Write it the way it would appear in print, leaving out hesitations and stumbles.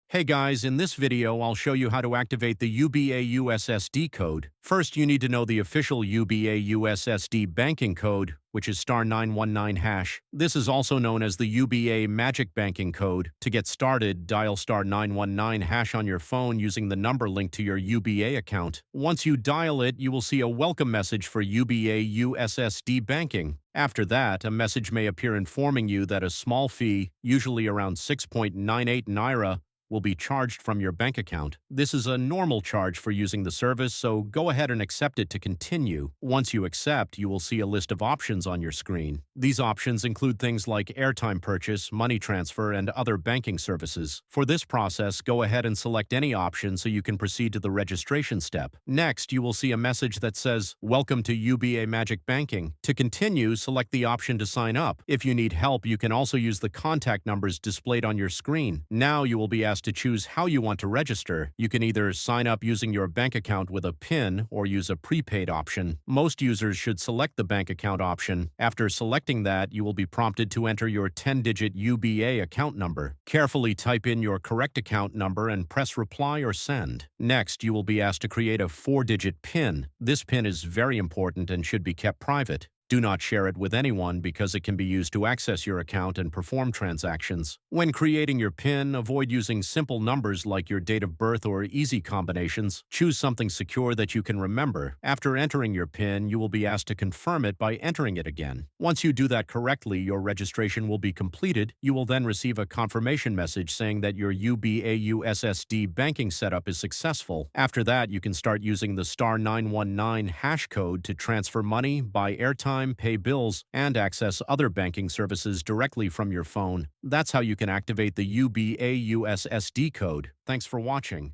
Hey guys, in this video I'll show you how to activate the UBA USSD code. First, you need to know the official UBA USSD banking code, which is *919#. This is also known as the UBA Magic Banking Code. To get started, dial *919# on your phone using the number linked to your UBA account. Once you dial it, you will see a welcome message for UBA USSD banking. After that, a message may appear informing you that a small fee, usually around 6.98 naira, will be charged from your bank account. This is a normal charge for using the service, so go ahead and accept it to continue. Once you accept, you will see a list of options on your screen. These options include things like airtime purchase, money transfer, and other banking services. For this process, go ahead and select any option so you can proceed to the registration step. Next, you will see a message that says, "Welcome to UBA Magic Banking." To continue, select the option to sign up. If you need help, you can also use the contact numbers displayed on your screen. Now you will be asked to choose how you want to register. You can either sign up using your bank account with a PIN or use a prepaid option. Most users should select the bank account option. After selecting that, you will be prompted to enter your 10-digit UBA account number. Carefully type in your correct account number and press reply or send. Next, you will be asked to create a 4-digit PIN. This PIN is very important and should be kept private. Do not share it with anyone because it can be used to access your account and perform transactions. When creating your PIN, avoid using simple numbers like your date of birth or easy combinations. Choose something secure that you can remember. After entering your PIN, you will be asked to confirm it by entering it again. Once you do that correctly, your registration will be completed. You will then receive a confirmation message saying that your UBA USSD banking setup is successful. After that, you can start using the *919# code to transfer money, buy airtime, pay bills, and access other banking services directly from your phone. That's how you can activate the UBA USSD code. Thanks for watching.